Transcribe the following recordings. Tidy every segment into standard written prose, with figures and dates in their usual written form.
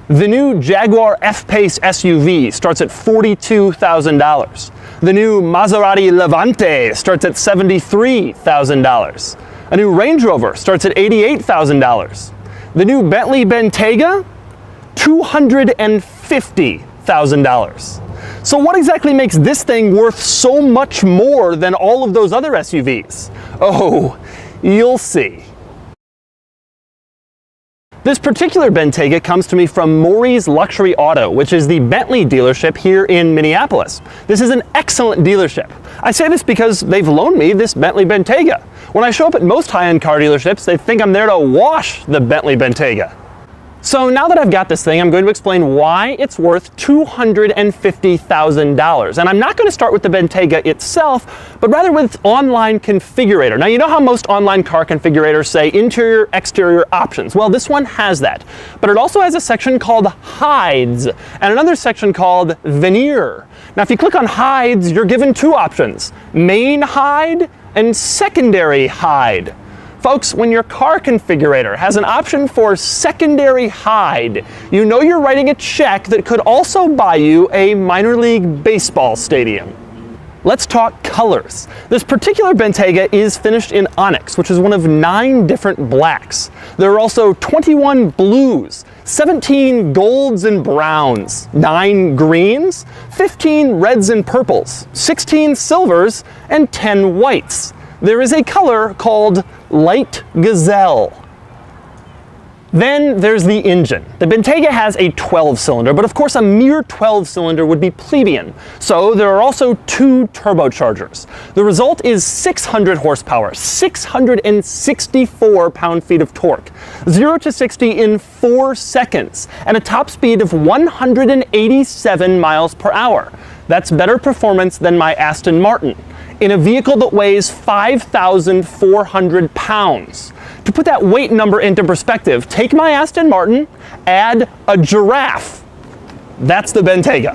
The new Jaguar F-Pace SUV starts at $42,000. The new Maserati Levante starts at $73,000. A new Range Rover starts at $88,000. The new Bentley Bentayga, $250,000. So what exactly makes this thing worth so much more than all of those other SUVs? Oh, you'll see. This particular Bentayga comes to me from Maury's Luxury Auto, which is the Bentley dealership here in Minneapolis. This is an excellent dealership. I say this because they've loaned me this Bentley Bentayga. When I show up at most high-end car dealerships, they think I'm there to wash the Bentley Bentayga. So now that I've got this thing, I'm going to explain why it's worth $250,000. And I'm not going to start with the Bentayga itself, but rather with its online configurator. Now, you know how most online car configurators say interior, exterior options? Well, this one has that. But it also has a section called Hides and another section called Veneer. Now, if you click on Hides, you're given two options: main hide and secondary hide. Folks, when your car configurator has an option for secondary hide, you know you're writing a check that could also buy you a minor league baseball stadium. Let's talk colors. This particular Bentayga is finished in onyx, which is one of 9 different blacks. There are also 21 blues, 17 golds and browns, 9 greens, 15 reds and purples, 16 silvers, and 10 whites. There is a color called Light Gazelle. Then there's the engine. The Bentayga has a 12-cylinder, but of course a mere 12-cylinder would be plebeian. So there are also 2 turbochargers. The result is 600 horsepower, 664 pound-feet of torque, 0 to 60 in 4 seconds, and a top speed of 187 miles per hour. That's better performance than my Aston Martin, in a vehicle that weighs 5,400 pounds. To put that weight number into perspective, take my Aston Martin, add a giraffe. That's the Bentayga.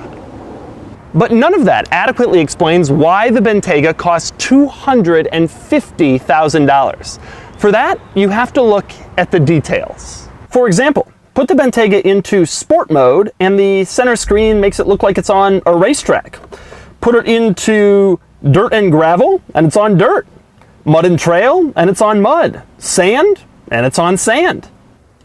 But none of that adequately explains why the Bentayga costs $250,000. For that, you have to look at the details. For example, put the Bentayga into sport mode and the center screen makes it look like it's on a racetrack. Put it into dirt and gravel, and it's on dirt. Mud and trail, and it's on mud. Sand, and it's on sand.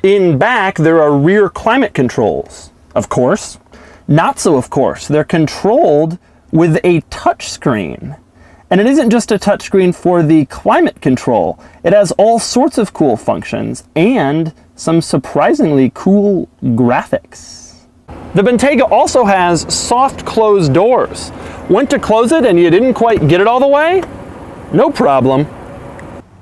In back, there are rear climate controls. Of course. Not so of course. They're controlled with a touch screen. And it isn't just a touch screen for the climate control. It has all sorts of cool functions and some surprisingly cool graphics. The Bentayga also has soft closed doors. Went to close it and you didn't quite get it all the way? No problem.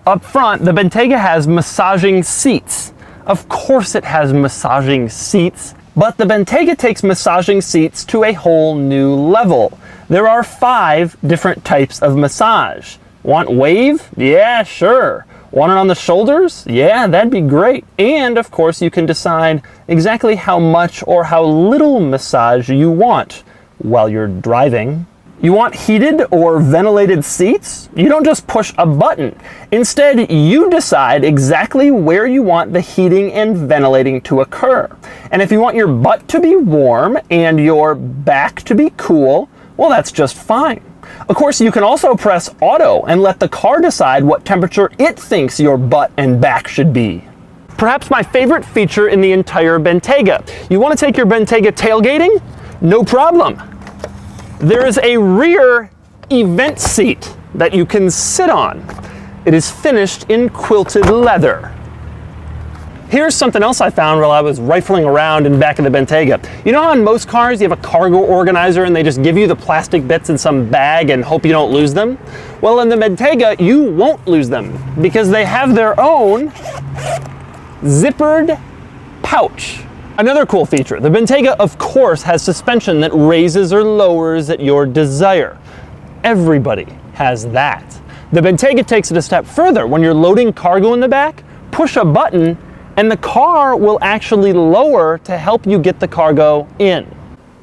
Up front, the Bentayga has massaging seats. Of course it has massaging seats, but the Bentayga takes massaging seats to a whole new level. There are 5 different types of massage. Want wave? Yeah, sure. Want it on the shoulders? Yeah, that'd be great. And of course you can decide exactly how much or how little massage you want while you're driving. You want heated or ventilated seats? You don't just push a button. Instead, you decide exactly where you want the heating and ventilating to occur. And if you want your butt to be warm and your back to be cool, well, that's just fine. Of course, you can also press auto and let the car decide what temperature it thinks your butt and back should be. Perhaps my favorite feature in the entire Bentayga. You want to take your Bentayga tailgating? No problem. There is a rear event seat that you can sit on. It is finished in quilted leather. Here's something else I found while I was rifling around in back of the Bentayga. You know how in most cars you have a cargo organizer and they just give you the plastic bits in some bag and hope you don't lose them? Well, in the Bentayga, you won't lose them because they have their own zippered pouch. Another cool feature, the Bentayga of course has suspension that raises or lowers at your desire. Everybody has that. The Bentayga takes it a step further. When you're loading cargo in the back, push a button and the car will actually lower to help you get the cargo in.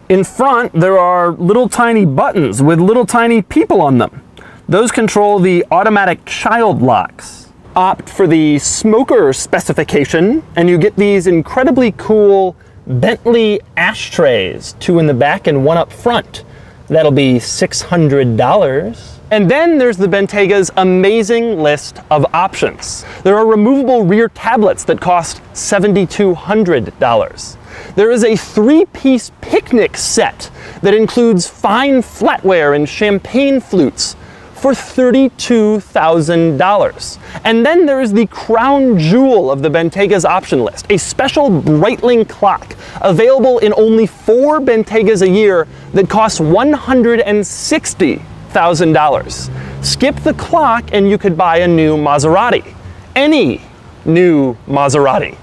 In front, there are little tiny buttons with little tiny people on them. Those control the automatic child locks. Opt for the smoker specification and you get these incredibly cool Bentley ashtrays, 2 in the back and 1 up front. That'll be $600. And then there's the Bentayga's amazing list of options. There are removable rear tablets that cost $7,200. There is a 3-piece picnic set that includes fine flatware and champagne flutes for $32,000. And then there is the crown jewel of the Bentayga's option list, a special Breitling clock available in only 4 Bentaygas a year that costs $160,000. Skip the clock and you could buy a new Maserati. Any new Maserati.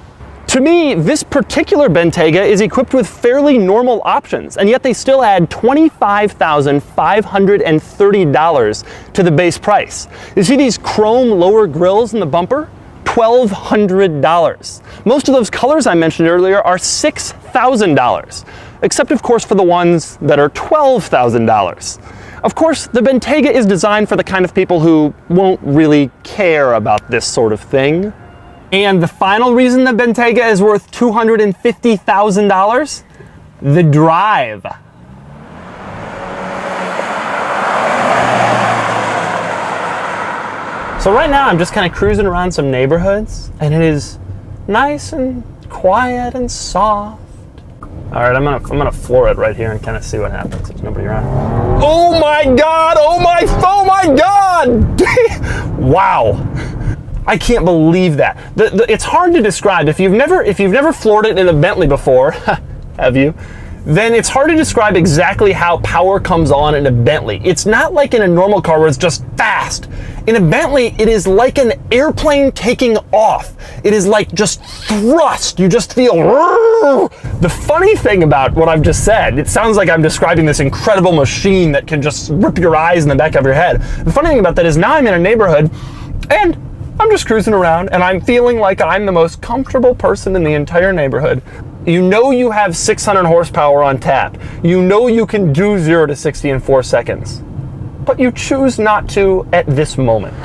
To me, this particular Bentayga is equipped with fairly normal options, and yet they still add $25,530 to the base price. You see these chrome lower grills in the bumper? $1,200. Most of those colors I mentioned earlier are $6,000, except of course for the ones that are $12,000. Of course, the Bentayga is designed for the kind of people who won't really care about this sort of thing. And the final reason the Bentayga is worth $250,000? The drive. So right now I'm just kind of cruising around some neighborhoods, and it is nice and quiet and soft. All right, I'm gonna floor it right here and kind of see what happens. There's nobody around. Oh my God! Oh my God! Wow. I can't believe that. It's hard to describe. If you've never floored it in a Bentley before, have you? Then it's hard to describe exactly how power comes on in a Bentley. It's not like in a normal car where it's just fast. In a Bentley, it is like an airplane taking off. It is like just thrust. You just feel. The funny thing about what I've just said, it sounds like I'm describing this incredible machine that can just rip your eyes in the back of your head. The funny thing about that is now I'm in a neighborhood and I'm just cruising around and I'm feeling like I'm the most comfortable person in the entire neighborhood. You know you have 600 horsepower on tap. You know you can do 0 to 60 in 4 seconds. But you choose not to at this moment.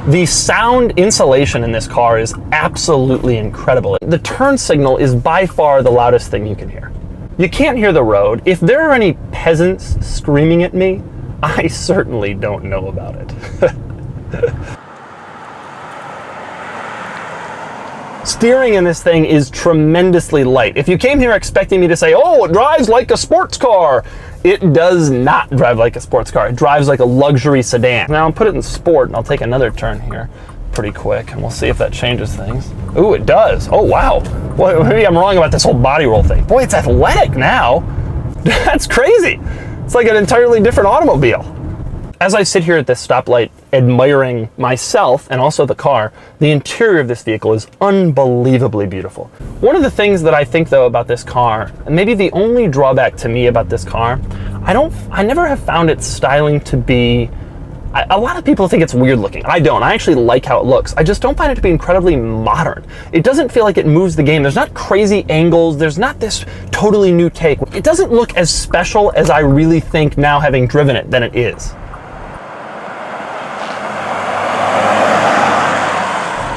The sound insulation in this car is absolutely incredible. The turn signal is by far the loudest thing you can hear. You can't hear the road. If there are any peasants screaming at me, I certainly don't know about it. Steering in this thing is tremendously light. If you came here expecting me to say, oh, it drives like a sports car, it does not drive like a sports car. It drives like a luxury sedan. Now I'll put it in sport and I'll take another turn here pretty quick and we'll see if that changes things. Ooh, it does. Oh, wow. Well, maybe I'm wrong about this whole body roll thing. Boy, it's athletic now. That's crazy. It's like an entirely different automobile. As I sit here at this stoplight admiring myself and also the car, the interior of this vehicle is unbelievably beautiful. One of the things that I think though about this car, and maybe the only drawback to me about this car, I never have found its styling to be, a lot of people think it's weird looking. I don't. I actually like how it looks. I just don't find it to be incredibly modern. It doesn't feel like it moves the game. There's not crazy angles. There's not this totally new take. It doesn't look as special as I really think now having driven it than it is.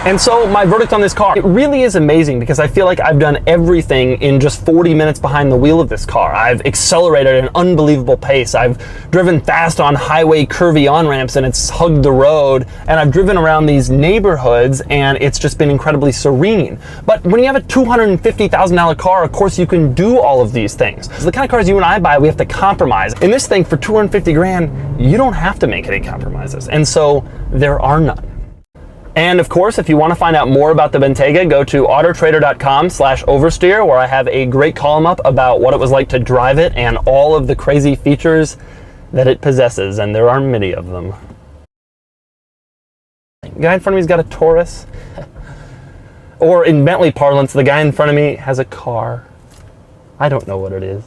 And so my verdict on this car, it really is amazing because I feel like I've done everything in just 40 minutes behind the wheel of this car. I've accelerated at an unbelievable pace. I've driven fast on highway curvy on-ramps and it's hugged the road. And I've driven around these neighborhoods and it's just been incredibly serene. But when you have a $250,000 car, of course you can do all of these things. So the kind of cars you and I buy, we have to compromise. In this thing for 250 grand, you don't have to make any compromises. And so there are none. And of course, if you want to find out more about the Bentayga, go to autotrader.com/oversteer, where I have a great column up about what it was like to drive it and all of the crazy features that it possesses, and there are many of them. The guy in front of me's got a Taurus. Or in Bentley parlance, the guy in front of me has a car. I don't know what it is.